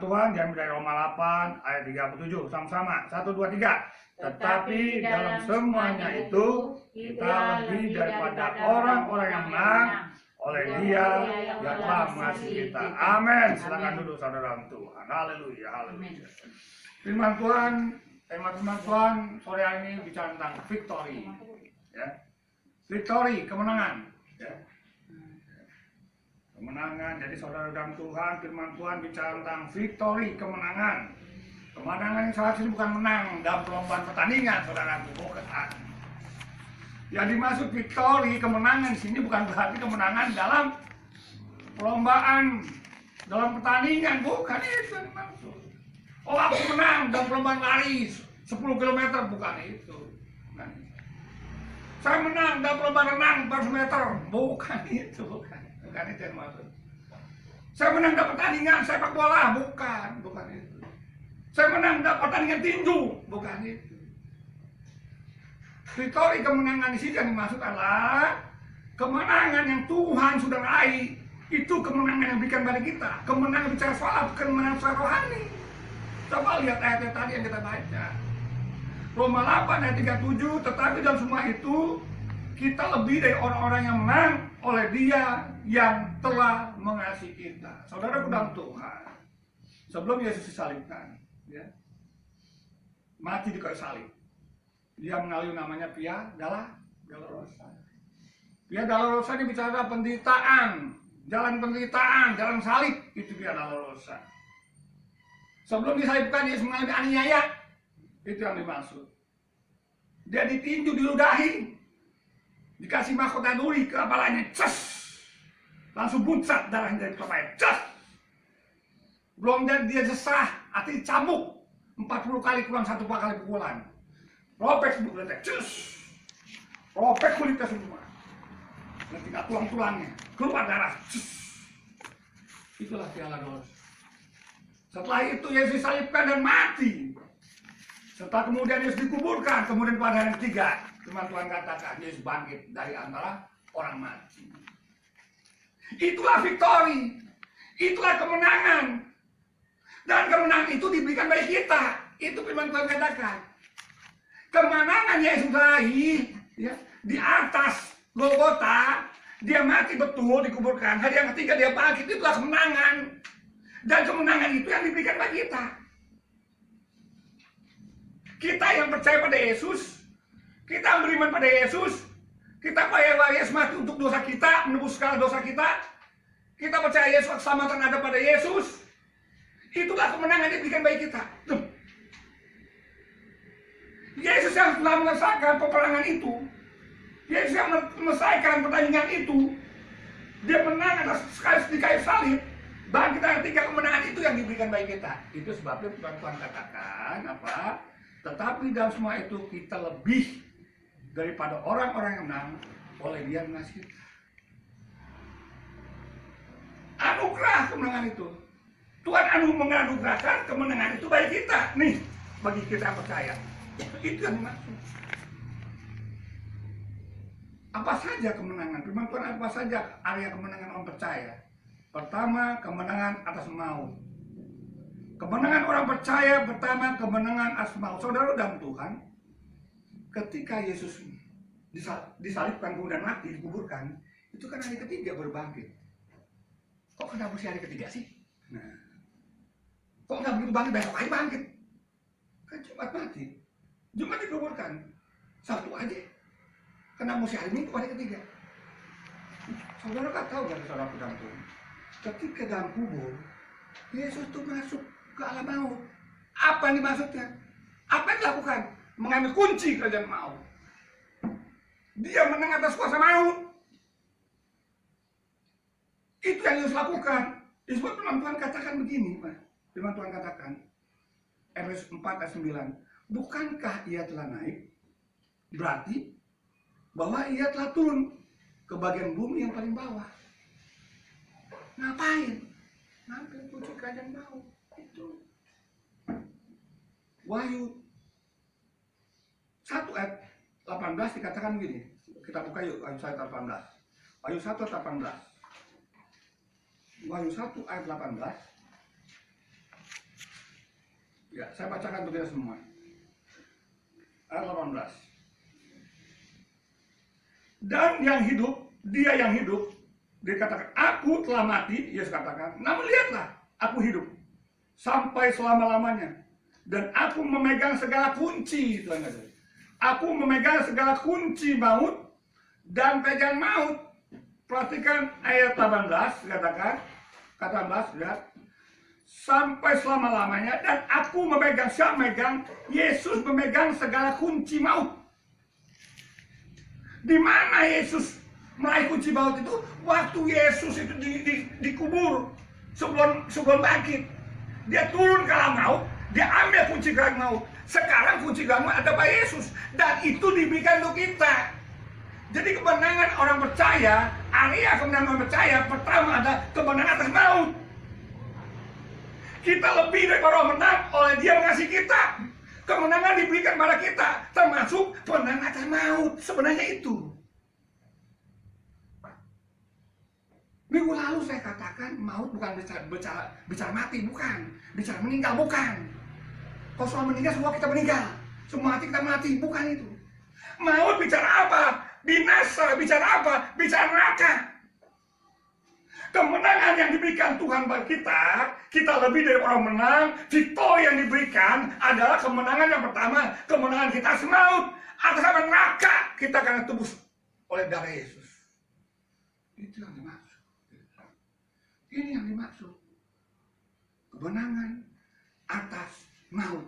Tuhan diambil dari Roma 8 ayat 37. Sama-sama. 1, 2, 3. Tetapi dalam semuanya itu kita lebih daripada orang-orang yang menang oleh Dia yang telah mengasihi kita. Amin. Silakan duduk saudara Tuhan. Haleluya, haleluya. Firman Tuhan, tema firman Tuhan sore hari ini bicara tentang victory. Ya. Victory, kemenangan. Ya. Kemenangan. Jadi saudara dalam Tuhan, firman Tuhan bicara tentang victory, kemenangan. Kemenangan yang salah satu bukan menang dalam perlombaan pertandingan, saudara, bukan. Yang dimaksud victory, kemenangan di sini bukan berarti kemenangan dalam perlombaan, dalam pertandingan, bukan itu yang dimaksud. Oh, aku menang dalam perlombaan lari 10 km, bukan itu. Bukan. Saya menang dalam perlombaan renang 400 meter, bukan itu, bukan itu yang dimaksud. Saya menang dalam pertandingan sepak bola, bukan itu. Saya menang dalam pertandingan tinju, bukan itu. Victory, kemenangan di sini yang dimaksud adalah kemenangan yang Tuhan sudah raih. Itu kemenangan yang diberikan pada kita. Kemenangan bicara soal kemenangan secara rohani. Coba lihat ayat tadi yang kita baca. Roma 8 ayat 37. Tetapi dalam semua itu kita lebih dari orang-orang yang menang oleh Dia yang telah mengasihi kita. Saudara dalam Tuhan, sebelum Yesus disalibkan, ya, mati di kayu salib, Dia mengalami namanya Via Dolorosa. Via Dolorosa ini bicara penderitaan, jalan penderitaan, jalan salib, itu Via Dolorosa. Sebelum disalibkan, Yesus mengalami aniaya, itu yang dimaksud. Dia ditinju, diludahi, dikasih mahkota duri ke kepalanya, ces, langsung buncat darahnya dari kepalanya, ces. Belum dia jesah, artinya cambuk 40 kali kurang 1 kali pukulan. Robek kulitnya, cus, robek kulitnya semua. Dan tinggal tulang-tulangnya, keluar darah, cus. Itulah Via Dolorosa. Setelah itu Yesus disalibkan dan mati. Setelah kemudian Yesus dikuburkan, kemudian pada hari ketiga, firman Tuhan katakan Yesus bangkit dari antara orang mati. Itulah victory, itulah kemenangan. Dan kemenangan itu diberikan bagi kita. Itu firman Tuhan katakan. Kemenangan Yesus raih, ya, di atas Golgota, Dia mati betul, dikuburkan. Hari yang ketiga Dia bangkit, itulah kemenangan. Dan kemenangan itu yang diberikan bagi kita. Kita yang percaya pada Yesus, kita yang beriman pada Yesus, kita percaya Yesus mati untuk dosa kita, menebus segala dosa kita. Kita percaya Yesus keselamatan ada pada Yesus. Itulah kemenangan yang diberikan bagi kita. Yesus yang telah menyelesaikan peperangan itu, Yesus yang menyelesaikan pertandingan itu, Dia menang atas sekali di kayu salib. Bagi kita yang 3 kemenangan itu yang diberikan bagi kita. Itu sebabnya Tuhan katakan apa? Tetapi dalam semua itu kita lebih daripada orang-orang yang menang oleh Dia yang mengasihi kita. Anugerah kemenangan itu. Tuhan menganugerahkan kemenangan itu bagi kita. Nih, bagi kita yang percaya. Itu yang dimaksud. Apa saja kemenangan? Firman Tuhan apa saja area kemenangan orang percaya? Pertama, kemenangan atas maut. Kemenangan orang percaya pertama, kemenangan atas maut. Saudara dalam Tuhan, ketika Yesus disalibkan kemudian mati, dikuburkan, itu kan hari ketiga berbangkit. Kok kenapa sih hari ketiga sih? Nah, kok nggak begitu bangkit besok hari bangkit? Kan Jumat mati, Jumat dikuburkan, Sabtu aja. Kenapa mesti hari Minggu hari ketiga? Saudara nggak tahu dari saudara dalam Tuhan. Ketika dalam kubur, Yesus itu masuk ke alam maut. Apa yang dimaksudnya? Apa yang dilakukan? Mengambil kunci kerajaan maut. Dia menang atas kuasa maut. Itu yang Yesus lakukan. Disebut firman Tuhan katakan begini, Pak. Firman Tuhan katakan, Efesus 4 ayat 9. Bukankah Ia telah naik? Berarti bahwa Ia telah turun ke bagian bumi yang paling bawah. Ngapain? Ngambil kunci kerajaan maut. Itu Wahyu 1 ayat 18 dikatakan begini. Kita buka yuk Wahyu 1 ayat 18. Wahyu 1 ayat 18. Wahyu 1 ayat 18. Ya, saya bacakan untuk kita semua. Ayat 18. Dan yang hidup, dia yang hidup, dia katakan, aku telah mati, Yesus katakan, namun lihatlah, aku hidup sampai selama-lamanya. Dan aku memegang segala kunci, Tuhan kata. Aku memegang segala kunci maut dan pegang maut. Perhatikan ayat 18, katakan, kata 18, lihat. Sampai selama-lamanya, dan aku memegang, siapa memegang? Yesus memegang segala kunci maut. Di mana Yesus meraih kunci maut itu? Waktu Yesus itu dikubur sebelum bangkit. Dia turun ke alam maut, dia ambil kunci gelang maut. Sekarang kunci gelang maut ada pada Yesus, dan itu diberikan untuk kita. Jadi kemenangan orang percaya, area kemenangan orang percaya pertama ada kemenangan atas maut. Kita lebih daripada orang menang oleh Dia mengasihi kita. Kemenangan diberikan pada kita, termasuk kemenangan atas maut. Sebenarnya itu. Minggu lalu saya katakan maut bukan bicara mati, bukan. Bicara meninggal, bukan. Kalau soal meninggal, semua kita meninggal. Semua mati kita mati, bukan itu. Maut bicara apa? Binasa, bicara apa? Bicara neraka. Kemenangan yang diberikan Tuhan bagi kita lebih dari orang menang. Victory yang diberikan adalah kemenangan yang pertama, kemenangan kita atas maut, atas neraka. Kita akan tebus oleh darah Yesus. Itu yang dimaksud. Ini yang dimaksud. Kemenangan atas maut.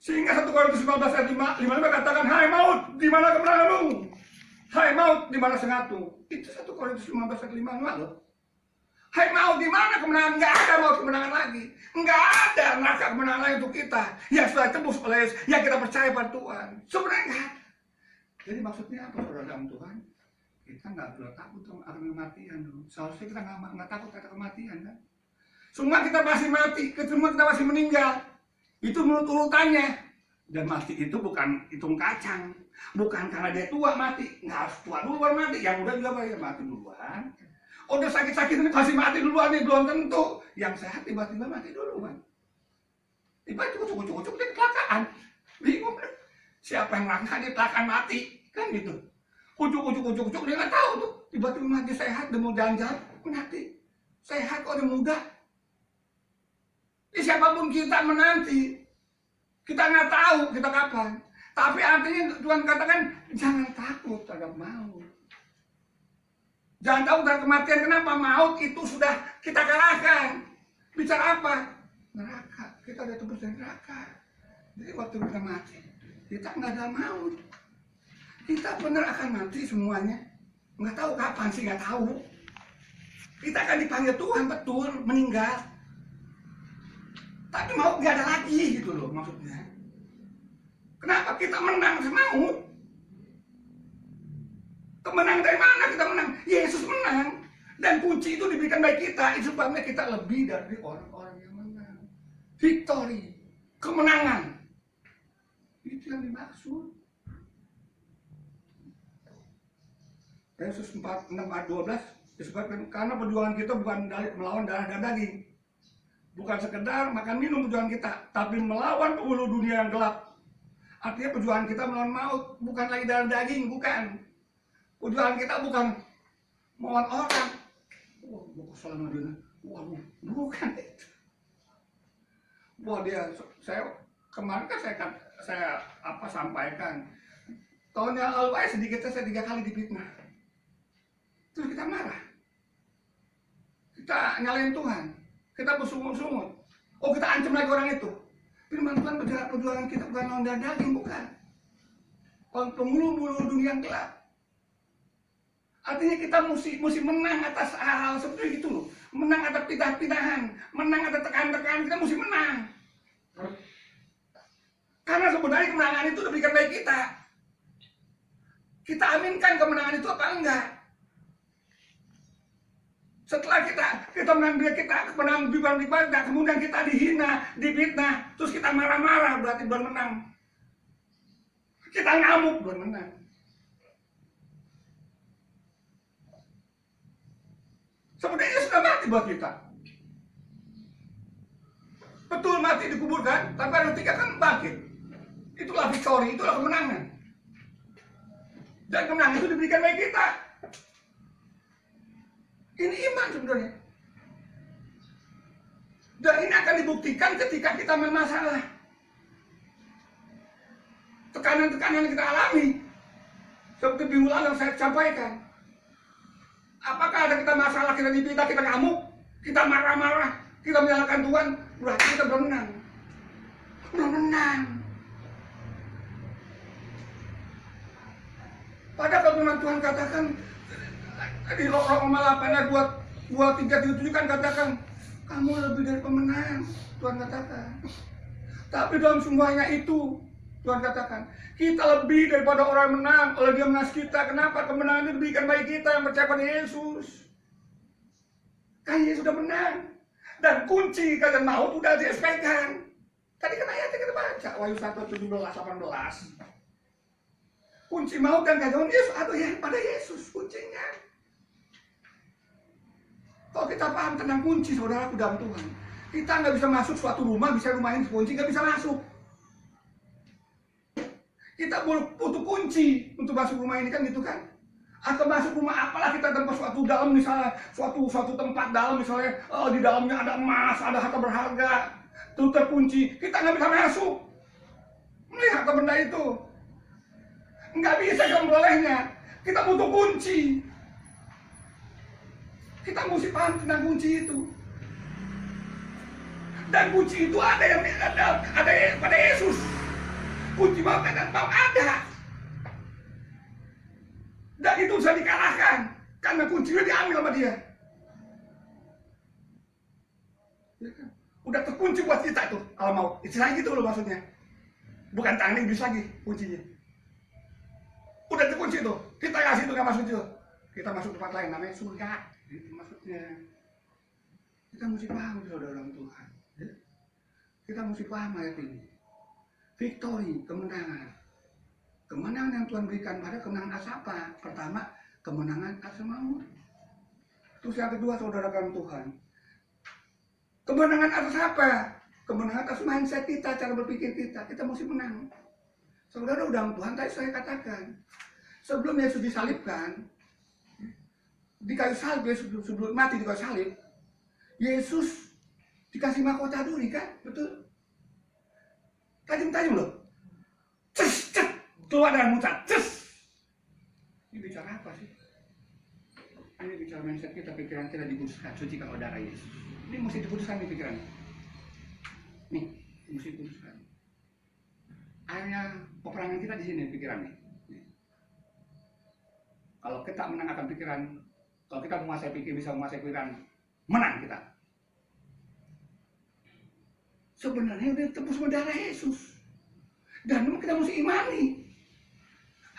Sehingga 1 Korintus 15 ayat 5 katakan, hai maut, di mana kemenanganmu? Hai maut, di mana sengatmu? Itu 1 Korintus 15 ayat 5 loh. Hai maut, di mana kemenangan? Nggak ada maut kemenangan lagi. Nggak ada neraka kemenangan lagi untuk kita. Yang sudah tebus oleh Yesus, yang kita percaya pada Tuhan. Sebenarnya nggak ada. Jadi maksudnya apa, saudara dalam Tuhan? Kita nggak perlu takut akan kematian. Seharusnya kita nggak takut akan kematian kan? Semua kita masih mati, semua kita masih meninggal. Itu menurut urutannya. Dan mati itu bukan hitung kacang. Bukan karena dia tua mati. Nggak harus tua dulu baru mati. Yang muda juga baru mati duluan. Oh, udah sakit-sakit ini masih mati duluan nih. Belum tentu. Yang sehat tiba-tiba mati duluan. Tiba-tiba cukup-cukup dia kecelakaan. Bingung. Siapa yang melakukan dia kecelakaan mati. Kan gitu. Ujuk-ujuk dia nggak tahu tuh. Tiba-tiba mati sehat. Dia mau jalan-jalan. Mati. Sehat kok dia muda. Siapapun kita menanti, kita nggak tahu kita kapan. Tapi artinya Tuhan katakan jangan takut terhadap maut. Jangan takut terhadap kematian. Kenapa? Maut itu sudah kita kalahkan. Bicara apa? Neraka. Kita udah tebus dari neraka. Jadi waktu kita mati, kita nggak ada maut. Kita benar akan mati semuanya. Nggak tahu kapan sih, nggak tahu. Kita akan dipanggil Tuhan betul meninggal. Tapi maut nggak ada lagi gitu loh maksudnya. Kenapa kita menang maut? Kemenang dari mana kita menang? Yesus menang. Dan kunci itu diberikan bagi kita. Itu sebabnya kita lebih dari orang-orang yang menang. Victory. Kemenangan. Itu yang dimaksud. Yesus 4:6-12 disebutkan karena perjuangan kita bukan melawan darah dan daging. Bukan sekedar makan minum perjuangan kita, tapi melawan penghulu dunia yang gelap. Artinya perjuangan kita melawan maut, bukan lagi darah daging, bukan. Perjuangan kita bukan melawan orang. Wah, mau kesalahan sama dia. Waduh, bukan itu. Wah, saya kemarin kan saya sampaikan. Tahun yang lalu sedikitnya saya 3 kali difitnah. Terus kita marah. Kita nyalain Tuhan. Kita bersungut-sungut. Oh, kita ancam lagi orang itu. Firman Tuhan perjuangan kita bukan lawan darah daging, bukan. Penghulu dunia yang gelap. Artinya kita mesti menang atas hal seperti itu loh. Menang atas pindah-pindahan, menang atas tekan-tekan, kita mesti menang. Karena sebenarnya kemenangan itu diberikan bagi kita. Kita aminkan kemenangan itu apa enggak? Setelah kita menang, kita kemenangan beribadah, kemudian kita dihina, difitnah, terus kita marah-marah, berarti belum menang. Kita ngamuk, belum menang. Sebenarnya sudah mati buat kita. Betul mati dikuburkan, tapi hari ketiga kan bangkit. Itulah victory, itulah kemenangan. Dan kemenangan itu diberikan bagi kita. Ini iman sebenarnya. Dan ini akan dibuktikan ketika kita bermasalah. Tekanan-tekanan yang kita alami. Seperti minggu lalu yang saya sampaikan. Apakah ada kita masalah, kita dipita, kita ngamuk, kita marah-marah, kita menyalahkan Tuhan, berarti kita belum menang. Belum menang. Padahal firman Tuhan katakan di Roma 8 ayat 2:3-7 kan katakan kamu lebih dari pemenang, Tuhan katakan. Tapi dalam semuanya itu Tuhan katakan kita lebih daripada orang yang menang oleh Dia mengasihi kita. Kenapa? Kemenangan itu diberikan bagi kita yang percaya pada Yesus. Kan Yesus sudah menang. Dan kunci kalian maut sudah dipegang. Tadi kan ayatnya kita baca Wahyu 1:17-18. Kunci maut dan kegagalan Yesus ada ya pada Yesus kuncinya. Kalau kita paham tentang kunci saudaraku dalam Tuhan, kita nggak bisa masuk suatu rumah, bisa rumah ini kunci nggak bisa masuk. Kita butuh kunci untuk masuk rumah ini kan gitu kan? Atau masuk rumah apalah kita tempat suatu dalam misalnya suatu tempat dalam misalnya di dalamnya ada emas, ada harta berharga, itu terkunci, kita nggak bisa masuk. Melihat harta benda itu. Nggak bisa kita memperolehnya. Kita butuh kunci. Kita mesti paham tentang kunci itu. Dan kunci itu ada pada Yesus. Kunci maut dan maut ada. Dan itu bisa dikalahkan karena kuncinya diambil sama Dia. Udah terkunci buat kita tuh kalau maut. Istilahnya gitu loh maksudnya. Bukan tangan iblis lagi kuncinya. Udah terkunci tuh, kita kasih tuh nggak masuk itu, kita masuk tempat lain namanya surga, itu maksudnya. Kita mesti paham saudara orang Tuhan, ya? Kita mesti paham ayat ini. Victory, kemenangan, kemenangan yang Tuhan berikan pada kemenangan atas apa? Pertama, kemenangan atas maut. Terus yang kedua saudara orang Tuhan, kemenangan atas apa? Kemenangan atas mindset kita, cara berpikir kita mesti menang. Saudara udah Tuhan tadi saya katakan, sebelum Yesus disalibkan, di kayu salib, sebelum mati di kayu salib, Yesus dikasih mahkota duri kan, betul? Tajam-tajam loh, ces, keluar dari mulut, ces. Ini bicara apa sih? Ini bicara mindset kita, pikiran kita diputuskan, sucikan oleh darah Yesus. Ini mesti diputuskan nih pikiran. Nih, mesti diputuskan. Akhirnya peperangan kita di sini pikiran nih. Kalau kita menangkan pikiran, kalau kita menguasai pikir, bisa menguasai pikiran, menang kita. Sebenarnya udah tebus sama darah Yesus. Dan kita mesti imani.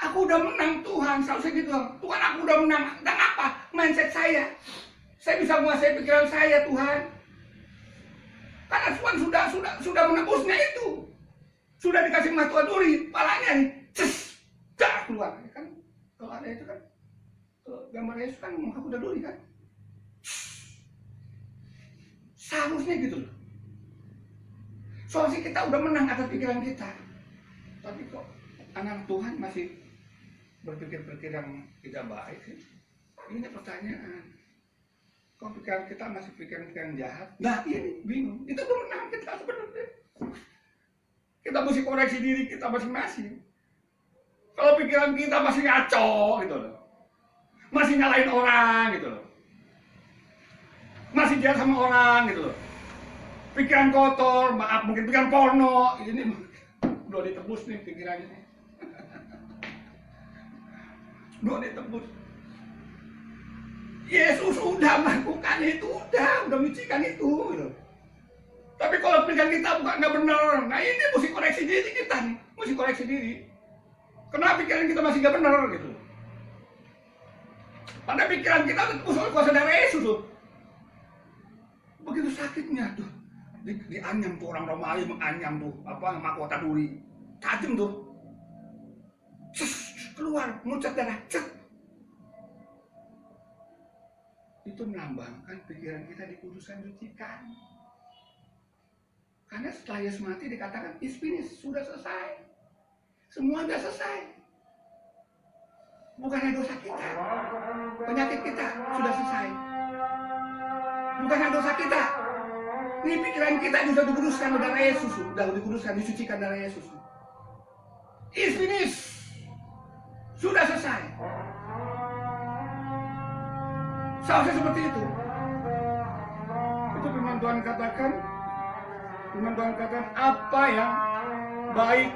Aku udah menang Tuhan, seharusnya gitu. Tuhan aku udah menang. Dan apa? Mindset saya. Saya bisa menguasai pikiran saya Tuhan. Karena Tuhan sudah menebusnya itu. Sudah dikasih mahkota duri, palanya nih, ces, dah keluar. Kan kalau ada itu kan, gambar Yesus kan mahkota duri kan. Seharusnya gitu loh. Soalnya kita udah menang atas pikiran kita. Tapi kok anak Tuhan masih berpikir-pikir yang tidak baik sih? Ini pertanyaan. Kok pikiran kita masih pikiran-pikiran jahat? Nah ini bingung. Itu udah menang kita sebenarnya. Kita mesti koreksi diri kita masing-masing. Kalau pikiran kita masih ngaco gitu loh, masih nyalain orang gitu loh, masih jahat sama orang gitu loh, pikiran kotor, maaf mungkin pikiran porno, ini udah ditebus nih pikirannya nih. Udah ditebus. Yesus sudah melakukan itu, udah menyucikan itu gitu. Tapi kalau pikiran kita bukan nggak benar, nah ini mesti koreksi diri kita nih, mesti koreksi diri. Kenapa pikiran kita masih nggak benar gitu? Pada pikiran kita terus oleh kuasa darah Yesus tuh. Begitu sakitnya tuh, dianyam tuh orang Romawi menganyam tuh apa mahkota duri, tajam tuh, keluar muncrat darah, cet. Itu melambangkan pikiran kita dikuduskan, disucikan. Karena setelah Yesus mati dikatakan is finished, sudah selesai. Semua sudah selesai. Bukannya dosa kita, penyakit kita sudah selesai. Bukannya dosa kita, ini pikiran kita sudah dikuduskan oleh darah Yesus, sudah dikuduskan, disucikan darah Yesus. Is finished, sudah selesai. Seharusnya seperti itu. Itu firman Tuhan katakan. Firman Tuhan katakan apa yang baik,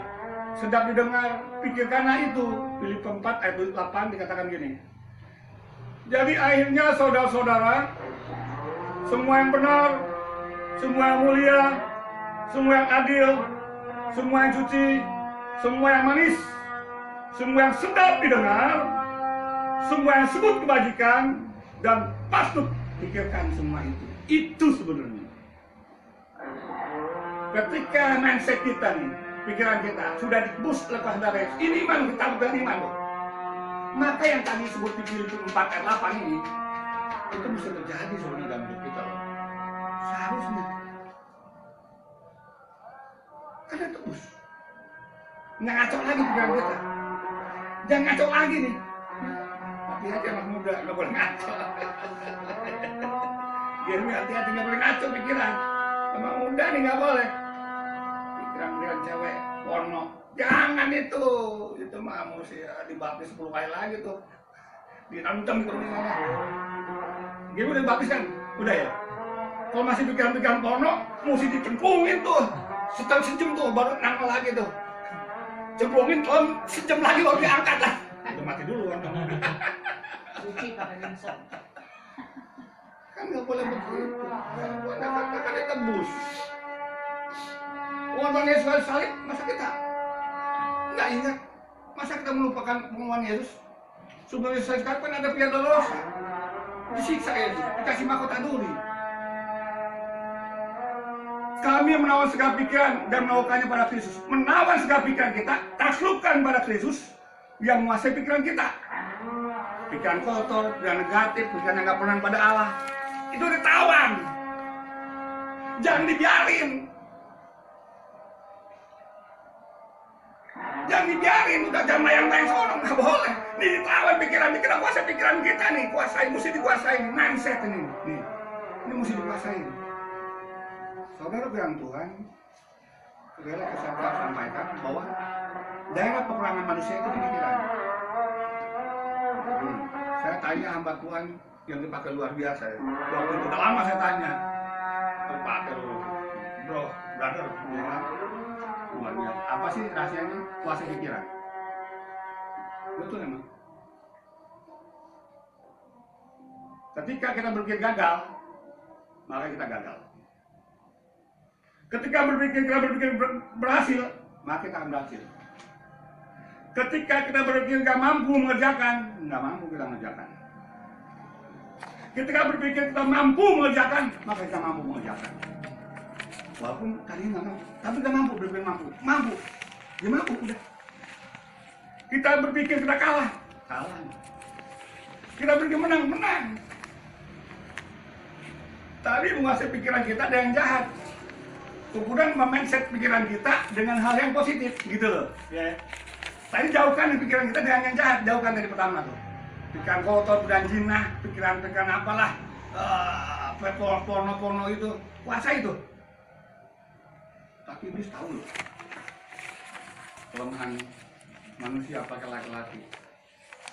sedap didengar, pikirkanlah itu. Filipi 4 ayat 8 dikatakan gini. Jadi akhirnya saudara-saudara, semua yang benar, semua yang mulia, semua yang adil, semua yang suci, semua yang manis, semua yang sedap didengar, semua yang sebut kebajikan, dan patut pikirkan semua itu. Itu sebenarnya. Ketika mindset kita nih, pikiran kita sudah dikebus oleh kuasa darah Yesus, ini iman kita bukan iman loh. Maka yang tadi disebut di Filipi 4 ayat 8 ini, itu bisa terjadi sebenarnya dalam hidup kita loh. Seharusnya. Karena tebus. Nggak ngaco lagi pikiran kita. Jangan ngaco lagi nih. Hati-hati anak muda, nggak boleh ngaco. Gini hati-hati, nggak boleh ngaco pikiran. Anak muda nih nggak boleh. Pikiran cewek, porno. Jangan itu mah mesti dibaptis 10 kali lagi tuh. Dirantem gitu nih mana. Gini udah dibaptis kan? Udah ya? Kalau masih pikiran-pikiran porno, mesti dicemplungin tuh. Setengah sejam tuh, baru nangkal lagi tuh. Cemplungin, sejam lagi baru diangkat lah. Udah mati dulu kan. Suci pakai rinso. Kan nggak boleh begitu. Ada kata-kata tebus. Uang Yesus salib, masa kita nggak ingat? Masa kita melupakan pengumuman Yesus? Sebelum Yesus salib kan ada Via Dolorosa. Disiksa Yesus, dikasih mahkota duri. Kami menawan segala pikiran dan melakukannya pada Kristus. Menawan segala pikiran kita, taklukkan pada Kristus yang menguasai pikiran kita. Pikiran kotor, pikiran negatif, pikiran yang nggak pernah pada Allah. Itu ditawan. Jangan dibiarin. Jangan dibiarin, udah jam layang-layang seorang, nggak boleh. Ini ditawan pikiran-pikiran, kuasai pikiran kita nih. Kuasai, mesti dikuasai. Mindset ini. Nih. Ini mesti dikuasai. Saudara bilang Tuhan, segala kesadaran sampaikan bahwa daerah peperangan manusia itu di pikiran. Saya tanya hamba Tuhan yang dipakai luar biasa. Waktu itu udah lama saya tanya, terpakai bro, brother, ya, luar biasa. Apa sih rahasianya kuasa pikiran? Betul emang. Ketika kita berpikir gagal, maka kita gagal. Ketika kita berpikir berhasil, maka kita akan berhasil. Ketika kita berpikir nggak mampu mengerjakan, nggak mampu kita mengerjakan. Ketika berpikir kita mampu mengerjakan, maka kita mampu mengerjakan. Walaupun tadi nggak mampu, tapi kita mampu, berpikir mampu, dia mampu udah. Kita berpikir kita kalah. Kita berpikir menang. Tapi menguasai pikiran kita dengan yang jahat. Kemudian mindset pikiran kita dengan hal yang positif, gitu loh. Ya. Tadi jauhkan pikiran kita dengan yang jahat, jauhkan dari pertama tuh. Pikiran kotor, pikiran jinah, pikiran apalah, porno itu, kuasai itu. Tapi iblis tahu loh, kelemahan manusia apalagi laki-laki.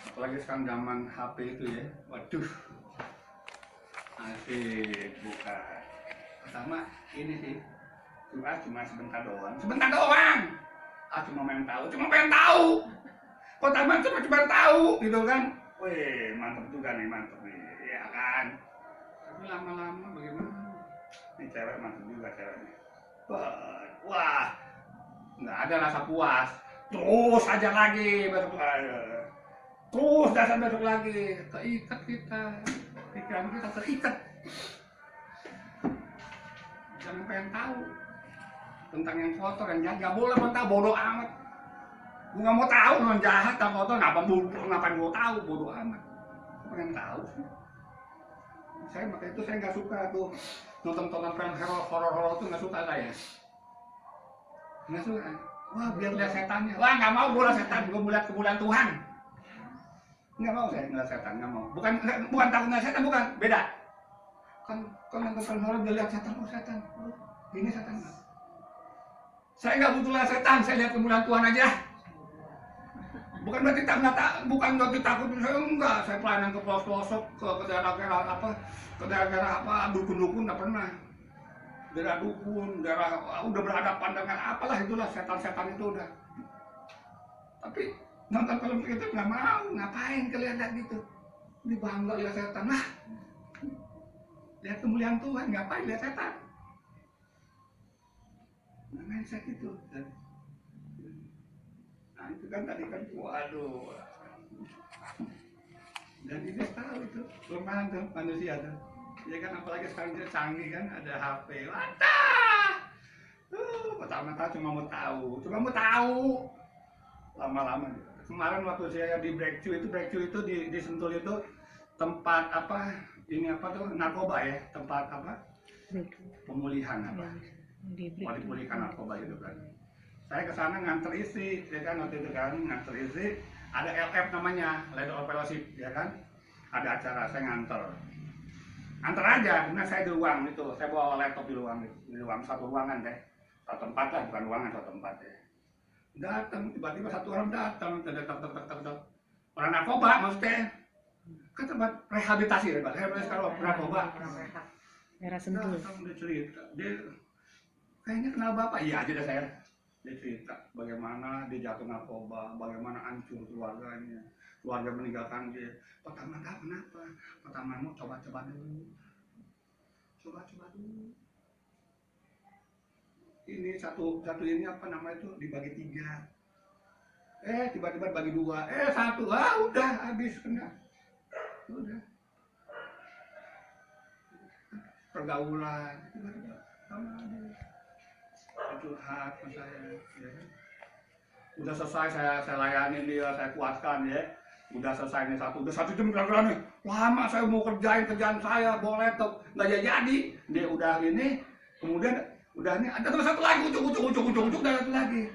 Apalagi sekarang zaman HP itu ya, waduh, asik bukan. Pertama ini sih, cuma sebentar doang. Cuma pengen tahu. Pertama cuma tahu, gitu kan? Wih, mantep nih, ya kan? Tapi lama-lama bagaimana? Ini cewek mantep juga ceweknya. Wah, nggak ada rasa puas. Terus aja lagi, terus dasar besok lagi. Keikat kita, pikiran kita terikat. Jangan pengen tahu tentang yang kotor, yang jahat. Gak boleh mentah, bodoh amat. Gue gak mau tahu non jahat, yang kotor, ngapain gue tahu, bodoh amat. Gue pengen tahu sih. Makanya itu saya gak suka tuh nonton film horor tuh, gak suka saya. nggak suka. Wah biar lihat setannya. Wah nggak mau gue lihat setan, gue lihat kemuliaan Tuhan. Nggak mau saya ngeliat setan, nggak mau. Bukan takut ngeliat setan, bukan, beda. Kan nonton horor dia lihat setan, oh setan, oh, ini setan. Saya nggak butuh lihat setan, saya lihat kemuliaan Tuhan aja. Bukan berarti bukan berarti takut, saya enggak. Saya pelayanan ke pelosok, ke daerah-daerah apa, ke daerah-daerah apa, dukun-dukun nggak pernah. Daerah dukun, daerah udah berhadapan dengan apalah itulah setan-setan itu udah. Tapi nonton film itu nggak mau, ngapain kalian lihat gitu? Ini bangga lihat setan, nah lihat kemuliaan Tuhan, ngapain lihat setan? Nah, mindset itu. Nah itu kan tadi kan, waduh. Dan dia tahu itu kelemahan tuh manusia tuh. Ya kan apalagi sekarang dia canggih kan, ada HP. Wadah. Pertama-tama cuma mau tahu. Lama-lama. Kemarin waktu saya di Breakthrough itu di Sentul itu tempat apa? Ini apa tuh? Narkoba ya, tempat apa? Pemulihan apa? Dipulihkan narkoba itu kan. Saya ke sana nganter isi, ya kan waktu itu kan nganter isi. Ada LF namanya, Leader of Fellowship, ya kan? Ada acara saya nganter aja, karena saya di ruang itu, saya bawa laptop di ruang satu ruangan deh, satu tempat lah, bukan ruangan, satu tempat ya. Datang tiba-tiba satu orang datang, orang narkoba maksudnya, kan tempat rehabilitasi ya, rehabilitasi kalau narkoba. Daerah Sentul. Datang dia cerita, dia kayaknya kenal bapak, iya aja dah saya. Dia cerita bagaimana dia jatuh narkoba, bagaimana hancur keluarganya, keluarga meninggalkan dia. Pertama kenapa? Pertama mau coba-coba dulu. Ini satu ini apa namanya itu dibagi 3. Tiba-tiba bagi 2. 1. Udah habis kena. Udah. Pergaulan tiba-tiba sama dia. Curhat sama saya, ya. Udah selesai saya layanin dia, saya kuatkan ya. Udah selesai nih udah 1 jam kira-kira nih. Lama saya mau kerjaan saya, bawa laptop, nggak jadi. Dia udah ini, kemudian udah ini ada terus satu lagi, ucuk, dan satu lagi.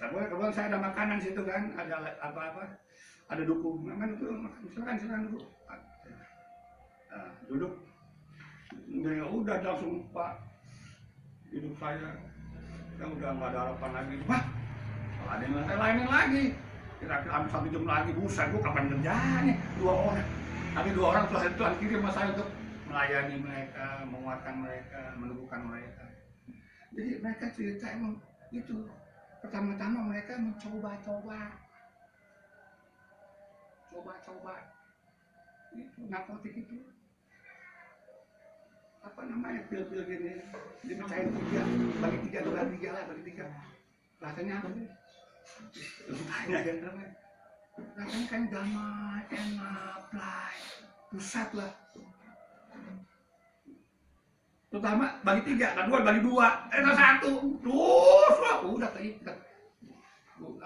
Kemudian saya ada makanan situ kan, ada apa-apa, ada dukung, makan itu, silakan duduk. Nah, duduk. Dia udah langsung Pak, hidup saya udah nggak ada harapan lagi. Wah, ada yang saya lainin lagi. Kira-kira hampir 1 jam lagi, buset, gua kapan kerjanya? 2 orang. Tapi 2 orang Tuhan kirim sama saya untuk melayani mereka, menguatkan mereka, meneguhkan mereka. Jadi mereka cerita emang itu. Pertama-tama mereka mencoba-coba. Itu narkotik itu. Apa namanya, pil-pil gini. Dipecahin 3, bagi 3. Rasanya apa sih? Tanya kan namanya. Rasanya kan damai, enak, play, pusat lah. Pertama bagi 3, kedua bagi 2, 1. Terus udah keikat.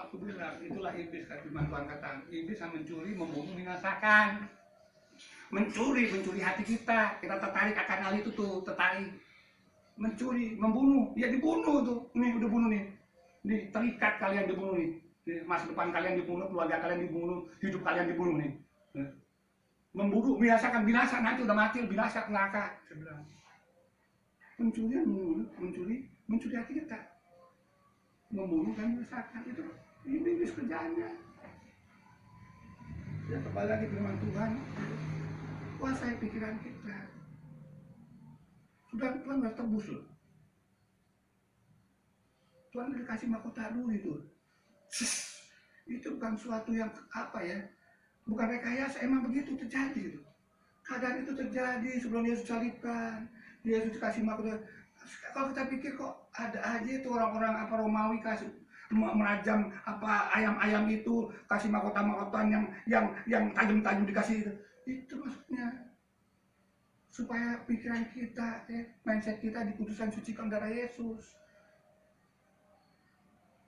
Aku bilang itulah iblis, firman Tuhan kata, iblis yang mencuri, membunuh, membinasakan. Mencuri hati kita tertarik akan hal itu tuh, tertarik. Mencuri, membunuh, ya dibunuh tuh. Nih udah bunuh nih. Nih terikat kalian dibunuh nih. Masa depan kalian dibunuh, keluarga kalian dibunuh, hidup kalian dibunuh nih. Membunuh, membinasakan, binasa, nanti udah mati, binasa, neraka. Saya bilang. Pencurian mencuri hati kita. Membunuh dan membinasakan, itu iblis kerjaannya. Ya kembali lagi firman Tuhan, kuasai pikiran kita. Sudah Tuhan sudah tebus loh. Tuhan dikasih mahkota dulu itu. Itu bukan suatu yang apa ya, bukan rekayasa, emang begitu terjadi gitu. Keadaan itu terjadi sebelum Yesus salibkan, Yesus kasih mahkota. Kalau kita pikir kok ada aja itu orang-orang apa Romawi kasih merajam apa ayam-ayam itu, kasih mahkota yang tajam-tajam dikasih itu maksudnya supaya pikiran kita, mindset kita diputuskan sucikan darah Yesus.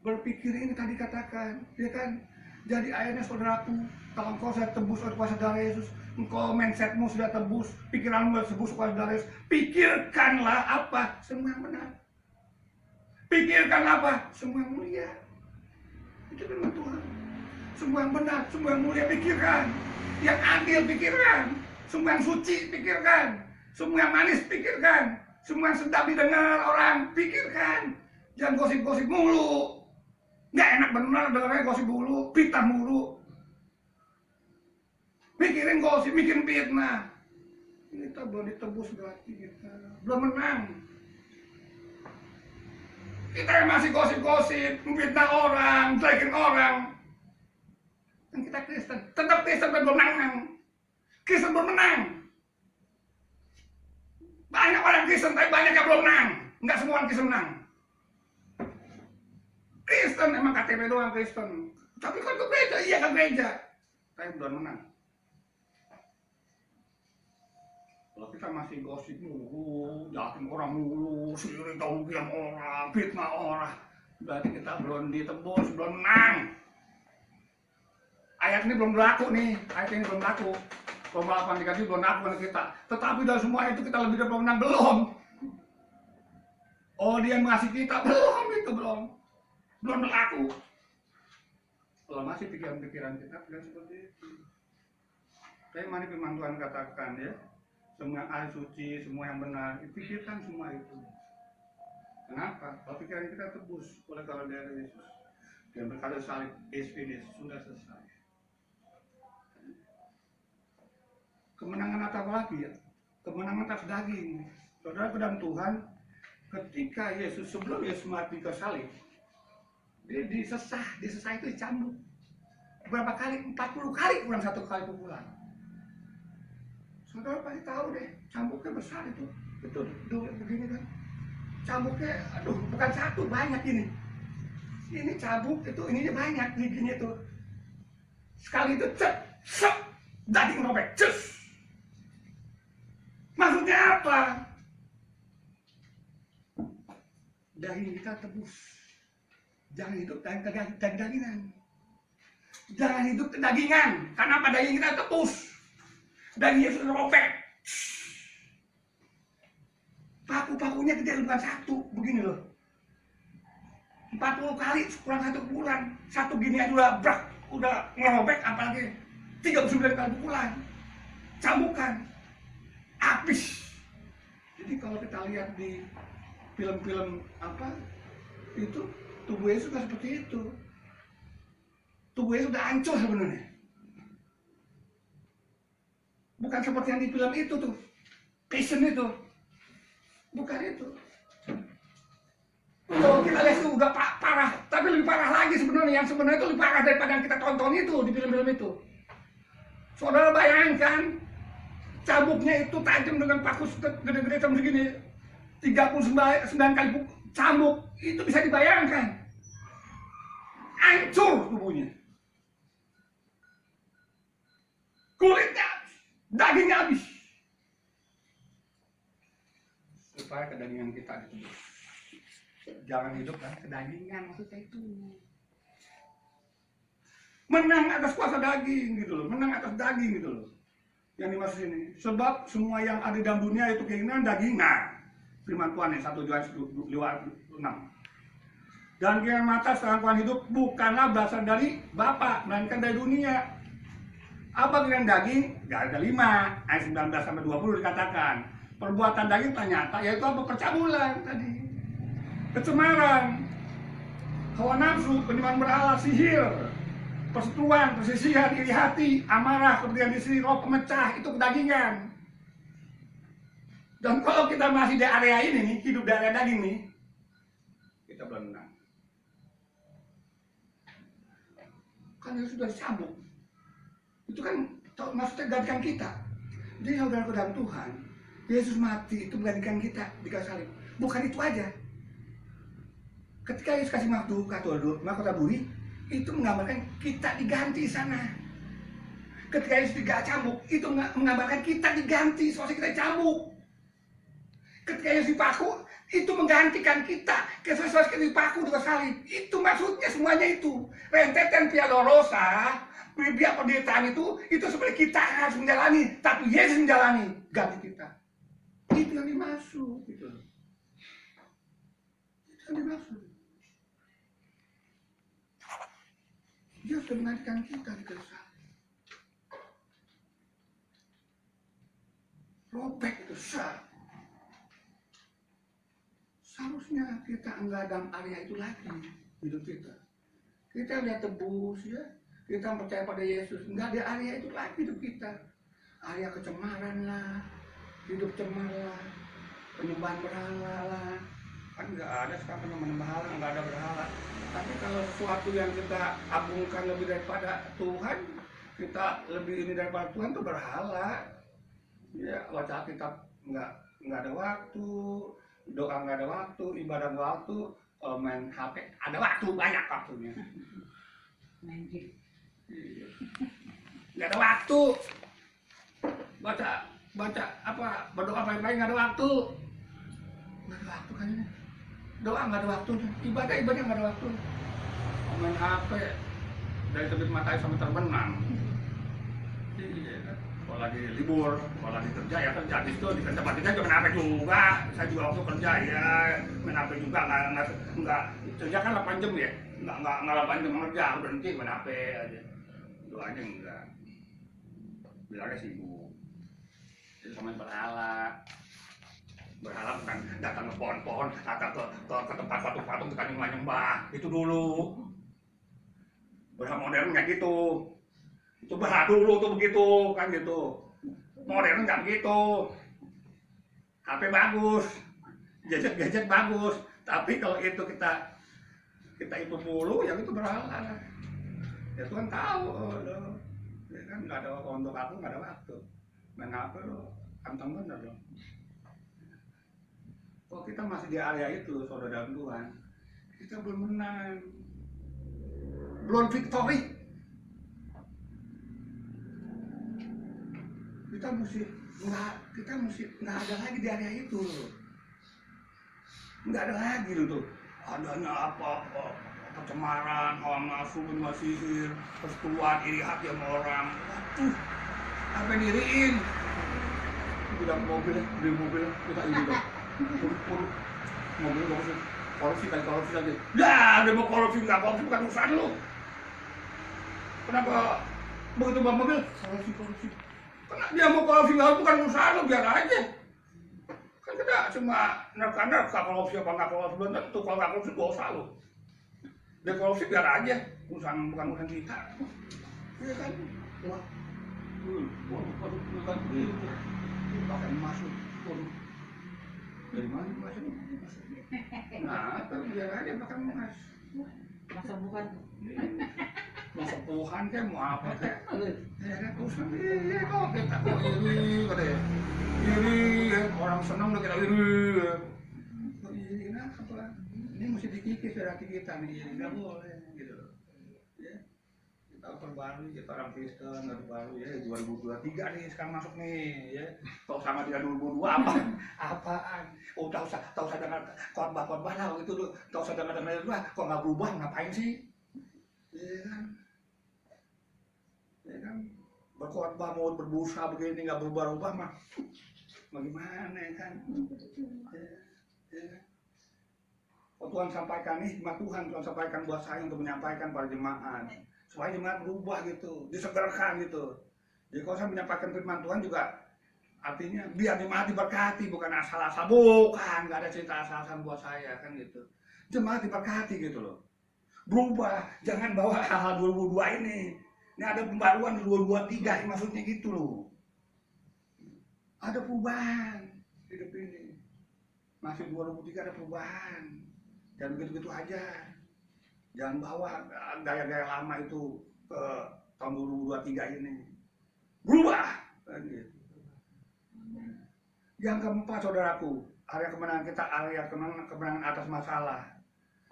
Berpikir ini tadi katakan, ya kan? Jadi akhirnya saudaraku, kalau engkau sudah tebus oleh kuasa darah Yesus, engkau mindsetmu sudah tebus, pikiranmu sudah tebus kuasa darah Yesus, pikirkanlah apa semua yang benar. Pikirkan apa? Semua yang mulia. Itu firman Tuhan. Semua yang benar, semua yang mulia pikirkan. Yang adil pikirkan. Semua yang suci pikirkan. Semua yang manis pikirkan. Semua yang sedap didengar orang pikirkan. Jangan gosip-gosip mulu. Nggak enak benar dengarnya gosip mulu, fitnah mulu. Mikirin gosip, mikirin fitnah. Kita belum ditebus berarti kita belum menang. Kita yang masih gosip-gosip, memfitnah orang, jelekin orang. Dan kita Kristen, tetap Kristen dan belum menang. Kristen belum menang. Banyak orang Kristen, tapi banyak yang belum menang. Enggak semua orang Kristen menang. Kristen emang KTP doang Kristen. Tapi kan ke gereja, iya ke gereja. Tapi belum menang. Kalau kita masih gosip mulu, jahatin orang mulu, sendiri tahu diam orang, fitnah orang, berarti kita belum ditebus, belum menang. Ayat ini belum berlaku nih, ayat ini belum berlaku. Roma 8:3 belum berlaku pada kita. Tetapi dari semua itu kita lebih dari pemenang belum. Oh dia mengasihi kita belum, itu belum berlaku. Kalau masih pikiran-pikiran kita seperti itu. Tapi mana firman Tuhan katakan ya? Semua yang ahli suci, semua yang benar, pikirkan semua itu. Kenapa? Kalau pikiran kita tebus oleh karena dari Yesus. Dan berkata salib, is finished, sudah selesai. Kemenangan atas apa lagi ya? Kemenangan atas daging. Saudara ke dalam Tuhan, ketika Yesus sebelum Yesus mati ke salib, dia disesah itu dicambuk. Berapa kali? 40 kali kurang 1 kali pukulan. Saudara pasti tahu deh, cambuknya besar itu begini kan. Cambuknya, aduh, bukan satu, banyak ini. Ini cambuk itu, ininya banyak, giginya itu. Sekali itu cek, daging robek, cus. Maksudnya apa? Daging kita tebus. Jangan hidup dagingan. Jangan hidup kedagingan. Kenapa daging kita tebus? Dan Yesus robek. Paku-pakunya gede bukan satu, begini loh. 40 kali kurang 1 pukulan. Satu gini aja udah ngerobek, apalagi 39 kali pukulan. Cambukan. Habis. Jadi kalau kita lihat di film-film apa itu, tubuh Yesus sudah seperti itu. Tubuh Yesus sudah hancur sebenarnya. Bukan seperti yang di film itu tuh, Passion itu, bukan itu. Kalau kita lihat itu udah parah, tapi lebih parah lagi sebenarnya. Yang sebenarnya itu lebih parah daripada yang kita tonton itu di film-film itu. Saudara bayangkan, cambuknya itu tajam dengan paku gede-gede seperti segini, 39 kali cambuk, itu bisa dibayangkan. Hancur tubuhnya. Kulitnya, dagingnya habis. Supaya kedagingan kita ditebus. Jangan hidup kan kedagingan, maksudnya itu. Menang atas kuasa daging gitu loh, menang atas daging gitu loh. Yang dimaksud ini. Sebab semua yang ada dalam dunia itu keinginan dagingan. Firman Tuhan 1 Yohanes 2:6. Dan keinginan mata sekarang Tuhan hidup bukanlah berasal dari Bapa, melainkan dari dunia. Apa keinginan daging? Gak ada 5, ayat 19-20 dikatakan. Perbuatan daging ternyata yaitu apa? Percabulan tadi. Kecemaran, hawa nafsu, penyembahan berhala, sihir, persetubuhan, persisihan, iri hati, amarah, kepentingan diri, roh pemecah, itu kedagingan. Dan kalau kita masih di area ini nih, hidup di area daging nih, kita belum menang. Kan itu sudah dicambuk. Itu kan maksudnya gantikan kita. Jadi saudara dalam Tuhan, Yesus mati itu menggantikan kita di kayu salib. Bukan itu aja. Ketika Yesus kasih mahkota duri, itu menggambarkan kita diganti sana. Ketika Yesus dicambuk, itu menggambarkan kita diganti, soalnya kita dicambuk. Ketika Yesus dipaku, itu menggantikan kita. Ketika kita dipaku di kayu salib, itu maksudnya semuanya itu. Rentetan Via Dolorosa, biar penderitaan itu sebenarnya kita harus menjalani, tapi Yesus menjalani, ganti kita. Itu yang dimaksud gitu. Itu Kan dimaksud. Dia sudah mengajarkan kita di kayu salib. Robek itu sah. Seharusnya kita enggak dalam area itu lagi hidup kita. Kita lihat tebus ya, kita percaya pada Yesus, enggak ada area itu lagi hidup kita. Area kecemaran lah, hidup cemar lah, penyembahan berhala lah. Kan enggak ada sekarang penyembahan berhala, enggak ada berhala. Tapi kalau sesuatu yang kita agungkan lebih daripada Tuhan, kita lebih ini daripada Tuhan itu berhala. Ya, baca Alkitab enggak ada waktu, doa enggak ada waktu, ibadah enggak ada waktu, main HP ada waktu, banyak waktunya. Main game. Enggak ada waktu. Baca apa, berdoa baik-baik enggak ada waktu. Enggak ada waktu kan ini. Doa enggak ada waktu, ibadah enggak ada waktu. Main HP dari terbit matahari sampai terbenam. Iya kan. Kalau lagi libur, kalau lagi kerja ya kerja di situ, di tempat kita juga main HP juga. Saya juga waktu kerja ya main HP juga, enggak kerja kan 8 jam ya, enggak 8 jam kerja, berhenti main HP aja. Doanya enggak, bilangnya sibuk. Jadi sama berhala bukan datang ke pohon-pohon atau ke tempat patung-patung kita nyembah, itu dulu. Berhala modernnya gitu. Itu berhala dulu tuh begitu kan gitu. Modern nggak begitu. HP bagus, gadget bagus, tapi kalau itu kita itu mulu, yang itu berhala. Ya Tuhan tahu, ya kan nggak ada untuk aku, nggak ada waktu. Main HP lo, kantong bener dong. Kok kita masih di area itu, saudara Tuhan, kita belum menang, belum victory. Kita mesti nggak ada lagi di area itu, nggak ada lagi tuh. Adanya apa pencemaran, hawa nafsu, sihir, persetubuhan, iri hati sama orang. Waduh, apa yang diriin? Bilang mobil, beli mobil, kita iri dong. Mobil korupsi lagi. Dah, dia mau korupsi nggak korupsi bukan urusan lu. Kenapa begitu bawa mobil korupsi? Karena dia mau korupsi nggak bukan urusan lu, biar aja. Kan kita cuma nerka korupsi apa nggak korupsi, belum tentu. Kalau nggak korupsi dosa lu. Dia korupsi biar aja, bukan urusan kita. Iya kan? Wah, bukan itu. Pakai emas lu. Dari mana emas lu? Nah, terus biar aja pakai emas. Masa bukan? Masa Tuhan kayak mau apa kayak? Ya kan urusan dia kok kita kok iri katanya. Iri orang senang udah kita iri. Kok iri apa? Ini mesti dikikis dari hati kita nih, nggak boleh gitu loh. Ya, kita perbarui, kita orang Kristen nggak baru ya 2023 nih sekarang masuk nih ya. Kok sama dengan 2022 apa? Apaan? Oh tak usah dengar khotbah lah gitu tuh. Tak usah dengar kok nggak berubah, ngapain sih? Ya kan? Ya kan? Berkhotbah mau berbusa begini nggak berubah-ubah mah bagaimana ya kan? Ya. Oh, Tuhan sampaikan nih, Tuhan sampaikan buat saya untuk menyampaikan pada jemaat supaya jemaat berubah gitu, disegarkan gitu. Jadi kalau saya menyampaikan firman Tuhan juga artinya biar jemaat diberkati, bukan asal-asal, bukan, nggak ada cerita asal-asalan buat saya kan gitu. Jemaat diberkati gitu loh. Berubah, jangan bawa hal-hal 2022 ini. Ini ada pembaruan 2023 maksudnya gitu loh. Ada perubahan hidup ini. Masih 2003 ada perubahan. Dan begitu-begitu aja. Jangan bawa gaya-gaya lama itu ke tahun 2023 ini. Berubah. Yang keempat saudaraku, area kemenangan kita, area kemenangan atas masalah.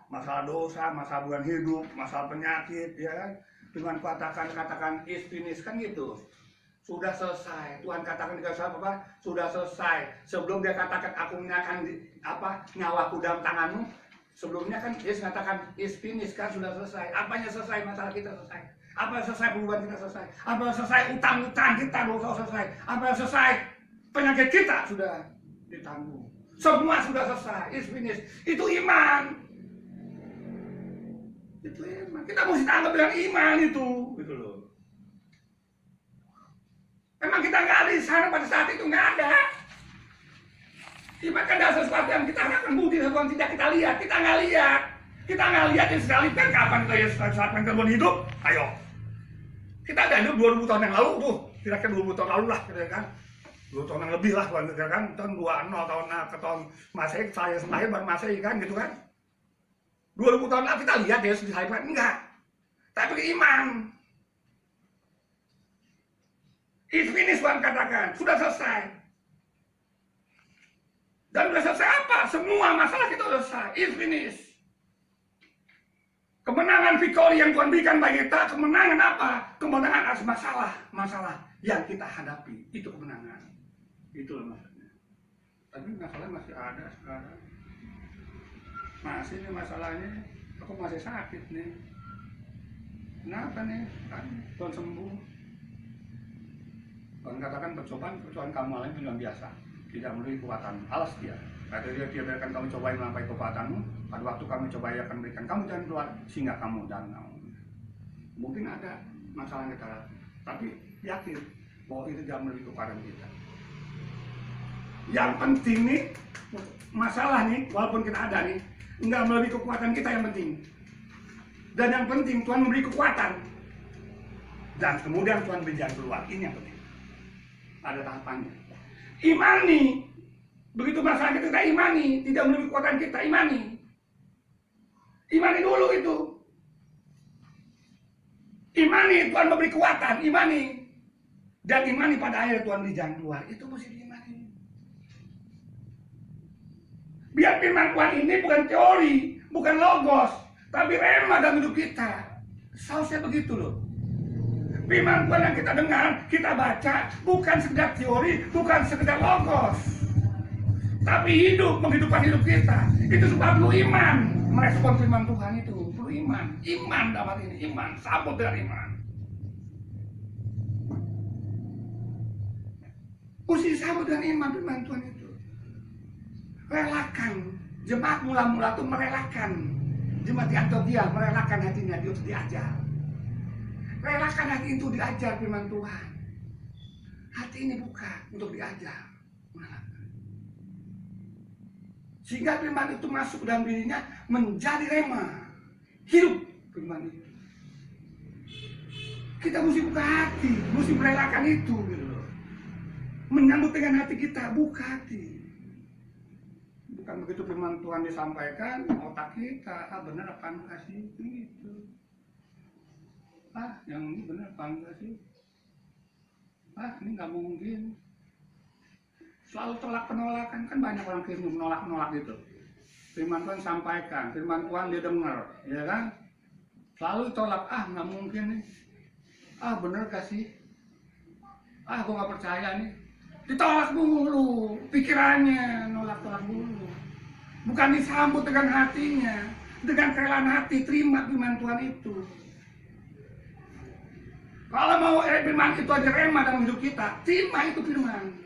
Masalah dosa, masalah beban hidup, masalah penyakit, ya kan? Dengan katakan is finished kan gitu. Sudah selesai. Tuhan katakan di kisah apa? Sudah selesai. Sebelum dia katakan aku menyerahkan nyawaku dalam tanganmu, sebelumnya kan Yesus katakan is finished kan sudah selesai. Apanya selesai? Masalah kita selesai. Apa yang selesai? Perubahan kita selesai. Apa yang selesai? Utang-utang kita dosa selesai. Apa yang selesai? Penyakit kita sudah ditanggung. Semua sudah selesai. Is finished. Itu iman. Itu iman. Kita mesti tanggap dengan iman itu, gitu loh. Memang kita nggak ada di sana pada saat itu, nggak ada. Iman kan ada sesuatu yang kita harapkan budi, sesuatu yang tidak kita lihat, kita nggak lihat. Kita nggak lihat yang sekali kan kapan kita ya saat kita hidup, ayo. Kita ada hidup 2000 tahun yang lalu tuh, kira-kira 2000 tahun lalu lah, kira kan. 2 tahun yang lebih lah, kira kan, tahun 20 tahun ke tahun Masehi, saya lahir baru Masehi kan, gitu kan. 2000 tahun lalu kita lihat Yesus disalibkan, enggak. Tapi iman. It's finished, Tuhan katakan, sudah selesai. Dan sudah selesai apa? Semua masalah kita sudah selesai. It's finished. Kemenangan victory yang Tuhan berikan bagi kita, kemenangan apa? Kemenangan atas masalah yang kita hadapi. Itu kemenangan. Itulah maksudnya. Tapi masalah masih ada sekarang. Masih nih masalahnya, aku masih sakit nih. Kenapa nih? Kan Tuhan sembuh. Tuhan katakan percobaan kamu alami itu yang biasa, tidak melalui kekuatan. Alas dia. Kata dia biarkan kamu cobai melampaui kekuatanmu. Pada waktu kami coba akan berikan kamu jalan keluar sehingga kamu danau. Mungkin ada masalah yang kita, tapi yakin bahwa itu tidak melalui kekuatan kita. Yang penting nih masalah nih, walaupun kita ada nih, nggak melalui kekuatan kita yang penting. Dan yang penting Tuhan memberi kekuatan. Dan kemudian Tuhan beri jalan keluar. Ini yang penting. Ada tahapannya. Imani. Begitu masalah kita imani, tidak melalui kekuatan kita, imani. Imani dulu itu. Imani, Tuhan memberi kekuatan, imani. Dan imani pada akhirnya Tuhan beri jalan keluar. Itu mesti diimani. Biar firman Tuhan ini bukan teori, bukan logos, tapi rema dalam hidup kita. Seharusnya begitu loh. Firman Tuhan yang kita dengar, kita baca, bukan sekedar teori, bukan sekedar logos, tapi hidup, menghidupkan hidup kita. Itu sebab perlu iman, merespon firman Tuhan itu. Perlu iman, iman dapat ini, iman, sambut dengan iman. Mesti disambut dengan iman firman Tuhan itu. Relakan, jemaat mula-mula itu merelakan. Jemaat di Antioquia merelakan hatinya dia untuk diajar. Relakan hati itu diajar firman Tuhan. Hati ini buka untuk diajar. Sehingga firman itu masuk dalam dirinya menjadi rema. Hidup firman itu. Kita mesti buka hati, mesti merelakan itu gitu loh. Menyambut dengan hati kita, buka hati. Bukan begitu firman Tuhan disampaikan, otak kita, benar apa enggak sih? Gitu. Yang ini benar apa enggak sih? Ini nggak mungkin. Selalu tolak penolakan, kan banyak orang Kristen menolak gitu. Firman Tuhan sampaikan, firman Tuhan dia dengar, ya kan? Selalu tolak, nggak mungkin nih. Bener gak sih? Gua nggak percaya nih. Ditolak dulu, pikirannya nolak-tolak dulu. Bukan disambut dengan hatinya, dengan kerelaan hati, terima firman Tuhan itu. Kalau mau firman itu aja rema dalam hidup kita, terima itu firman.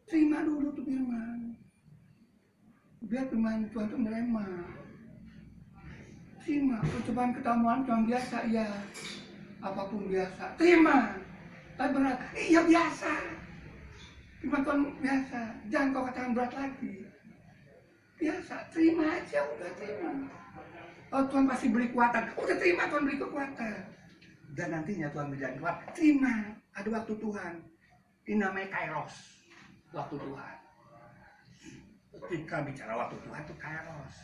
Terima dulu tuh firman. Biar firman Tuhan itu merema. Terima, percobaan ketamuan cuma biasa, ya. Apapun biasa, terima. Tapi berat, iya biasa. Firman Tuhan biasa, jangan kau katakan berat lagi. Biasa, terima aja, udah terima. Tuhan pasti beri kekuatan. Udah terima, Tuhan beri kekuatan. Dan nantinya Tuhan beri jalan keluar. Terima. Ada waktu Tuhan. Ini namanya kairos. Waktu Tuhan. Ketika bicara waktu Tuhan itu kairos.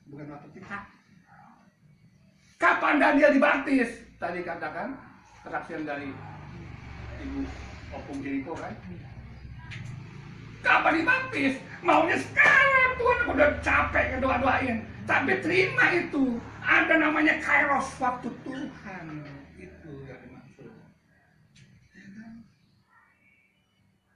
Bukan waktu kita. Kapan Daniel dibaptis? Tadi katakan kesaksian dari Ibu Opung Jericho kan. Kapan dibaptis? Maunya sekarang, Tuhan, aku udah capek ngedoa-doain. Tapi terima itu. Ada namanya kairos, waktu Tuhan. Itu yang dimaksud. Ya kan?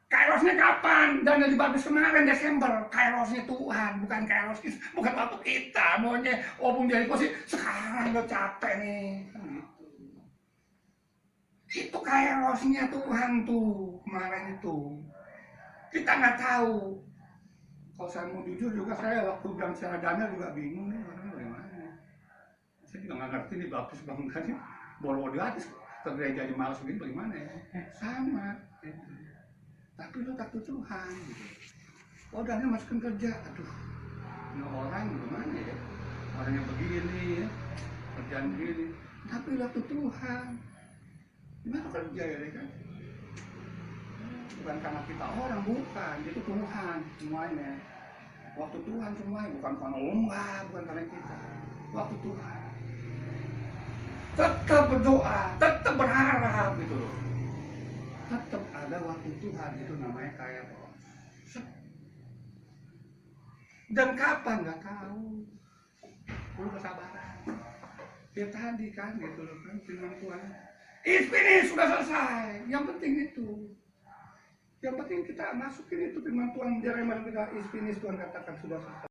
Kairosnya kapan? Daniel dibaptis kemarin Desember. Kairosnya Tuhan, bukan kairos, bukan waktu kita. Maunya Opung Jericho sih sekarang udah capek nih. Kan gitu. Itu kairosnya Tuhan tuh kemarin itu. Kita nggak tahu Kalau saya mau jujur juga, saya waktu bilang secara Daniel juga bingung nih orangnya bagaimana. Saya juga nggak ngerti nih baptis bangunannya boro di atas ke gereja aja malas begini bagaimana ya. Sama gitu. Tapi lo takut Tuhan gitu. Oh Daniel masukin kerja, aduh ini orang gimana ya, orang yang begini ya, kerjaan begini. Tapi lo takut Tuhan, gimana kerja ya kan? Bukan karena kita orang, bukan, itu Tuhan semuanya. Waktu Tuhan semuanya, bukan karena lomba, bukan karena kita. Waktu Tuhan. Tetap berdoa, tetap berharap gitu loh. Tetap ada waktu Tuhan, itu namanya kayak dan kapan nggak tahu. Perlu kesabaran. Ya tadi kan gitu loh kan firman Tuhan. It's finished, sudah selesai. Yang penting itu. Yang penting kita masukin itu firman Tuhan, Yeremia kita is finished, Tuhan katakan sudah selesai.